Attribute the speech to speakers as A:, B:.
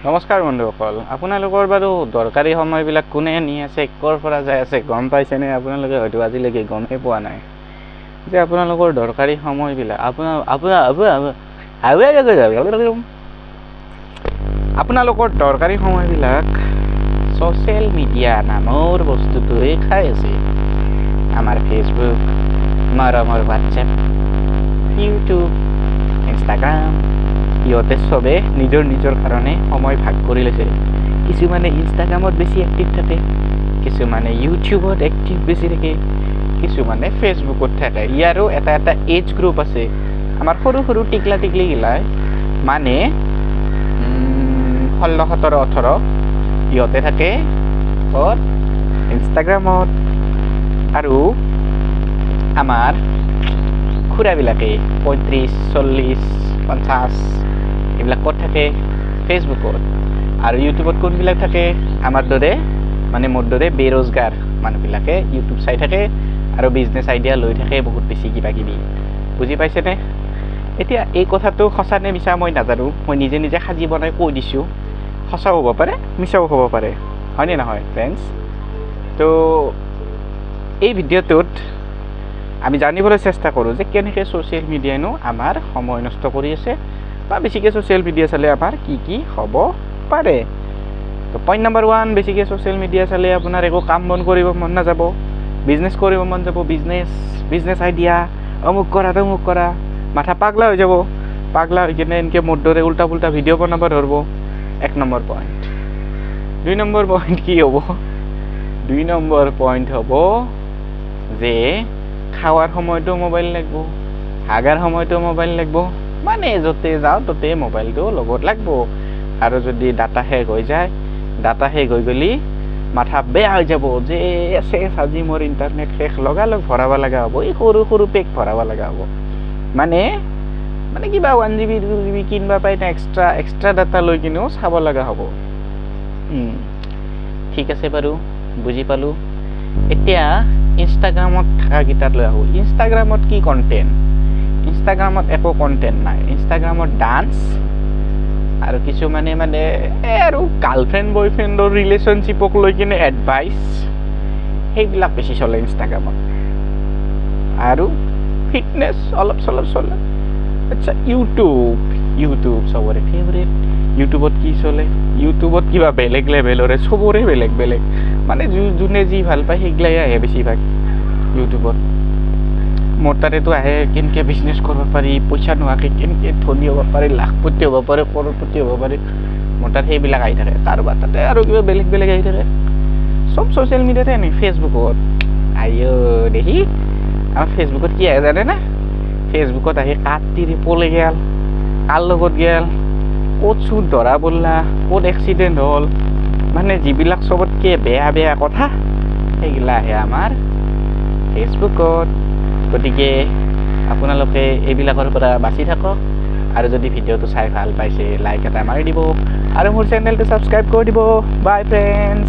A: নমস্কাৰ বন্ধুসকল, আপোনালোকৰ বাৰু দৰকাৰী সময়বিলাক কোনে নি আছে, ক'ৰ পৰা যাই আছে গম পাইছেনে? আপোনালোকে হয়তো আজিলৈকে গমেই পোৱা নাই যে আপোনালোকৰ দৰকাৰী সময়বিলাক আপোনালোকৰ দৰকাৰী সময়বিলাক ছ'চিয়েল মিডিয়া নামৰ বস্তুটোৱে খাই আছে। আমাৰ ফেচবুক, মৰমৰ হোৱাটছএপ, ইউটিউব, ইনষ্টাগ্ৰাম, ইহঁতে চবে নিজৰ নিজৰ কাৰণে সময় ভাগ কৰি লৈছে। কিছুমানে ইনষ্টাগ্ৰামত বেছি এক্টিভ থাকে, কিছুমানে ইউটিউবত এক্টিভ বেছি থাকে, কিছুমানে ফেচবুকত থাকে। ইয়াৰো এটা এটা এজ গ্ৰুপ আছে। আমাৰ সৰু সৰু টিকলা টিকলিগিলাই মানে 16, 17, 18 ইহঁতে থাকে ইনষ্টাগ্ৰামত। আৰু আমাৰ খুৰাবিলাকে 35, 40, 50 এইবিলাক ক'ত থাকে? ফেচবুকত। আৰু ইউটিউবত কোনবিলাক থাকে? আমাৰ দৰে মানে মোৰ দৰে বেৰোজগাৰ মানুহবিলাকে ইউটিউব চাই থাকে আৰু বিজনেছ আইডিয়া লৈ থাকে বহুত বেছি কিবা কিবি। বুজি পাইছেনে? এতিয়া এই কথাটো সঁচা নে মিছা মই নাজানো, মই নিজে নিজে সাজি বনাই কৈ দিছোঁ। সঁচাও হ'ব পাৰে, মিছাও হ'ব পাৰে, হয়নে নহয় ফ্ৰেণ্ডছ? তো এই ভিডিঅ'টোত আমি জানিবলৈ চেষ্টা কৰোঁ যে কেনেকৈ ছ'চিয়েল মিডিয়ানো আমাৰ সময় নষ্ট কৰি আছে, বা বেছিকৈ ছ'চিয়েল মিডিয়া চালে আমাৰ কি কি হ'ব পাৰে। তো পইণ্ট নম্বৰ 1, বেছিকৈ ছ'চিয়েল মিডিয়া চালে আপোনাৰ একো কাম বন কৰিব মন নাযাব, বিজনেছ কৰিব মন যাব। বিজনেছ আইডিয়া অমুক কৰা, মাথা পাগলা হৈ যাব। পাগলা হৈ কিনে এনেকৈ মোৰ দৰে উল্টা পুল্টা ভিডিঅ' বনাব ধৰিব। 1 নম্বৰ পইণ্ট। 2 নম্বৰ পইণ্ট কি হ'ব? 2 নম্বৰ পইণ্ট হ'ব যে খাৱাৰ সময়তো মোবাইল লাগিব, হাগাৰ সময়তো মোবাইল লাগিব, মানে য'তে যাওঁ ত'তে মোবাইলটো লগত লাগিব। আৰু যদি ডাটা শেষ হৈ যায়, ডাটা শেষ হৈ গ'লে মাথা বেয়া হৈ যাব যে আজি মোৰ ইণ্টাৰনেট শেষ, লগালগ ভৰাব লগা হ'ব। এই সৰু সৰু পেক ভৰাব লগা হ'ব। মানে কিবা 1 GB 2 GB কিনিব পাই না, এক্সট্ৰা ডাটা লৈ কিনেও চাব লগা হ'ব। ঠিক আছে বাৰু, বুজি পালোঁ। এতিয়া ইনষ্টাগ্ৰামত থাকাকেইটাত লৈ আহোঁ। ইনষ্টাগ্ৰামত কি কণ্টেণ্ট? ইনষ্টাগ্ৰামত একো কণ্টেণ্ট নাই। ইনষ্টাগ্ৰামত ডান্স আৰু কিছুমানে আৰু গাৰ্লফ্ৰেণ্ড বয়ফ্ৰেণ্ডৰ ৰিলেশ্যনশ্বিপক লৈ কিনে এডভাইচ, সেইবিলাক বেছি চলে ইনষ্টাগ্ৰামত। আৰু ফিটনেছ অলপ চলপ চলে। আচ্ছা, ইউটিউব চবৰে ফেভৰেট। ইউটিউবত কি চলে? ইউটিউবত কিবা বেলেগ লেভেলৰে, চবৰে বেলেগ বেলেগ, মানে যোনে যি ভাল পায় সেইগিলাই আহে বেছিভাগ ইউটিউবত। মোৰ তাতেতো আহে কেনেকৈ বিজনেছ কৰিব পাৰি, পইচা নোহোৱাকৈ কেনেকৈ ধনী হ'ব পাৰি, লাখপতি হ'ব পাৰে, কৰৰপতি হ'ব পাৰি, মোৰ তাত সেইবিলাক আহি থাকে। কাৰোবাৰ তাতে আৰু কিবা বেলেগ বেলেগ আহি থাকে। চব ছ'চিয়েল মিডিয়াতে আনে। ফেচবুকত দেখি আমাৰ ফেচবুকত কি আহে জানে না? ফেচবুকত আহি কাত তিৰি পলে গেল, কাৰ লগত গেল, ক'ত চুৰ ধৰা পৰলা, ক'ত এক্সিডেণ্ট হ'ল, মানে যিবিলাক চবতকৈ বেয়া বেয়া কথা সেইগিলা আহে আমাৰ ফেচবুকত। গতিকে আপোনালোকে এইবিলাকৰ পৰা বাচি থাকক। আৰু যদি ভিডিঅ'টো চাই ভাল পাইছে, লাইক এটা মাৰি দিব আৰু মোৰ চেনেলটো ছাবস্ক্ৰাইব কৰি দিব। বাই ফ্ৰেণ্ডছ।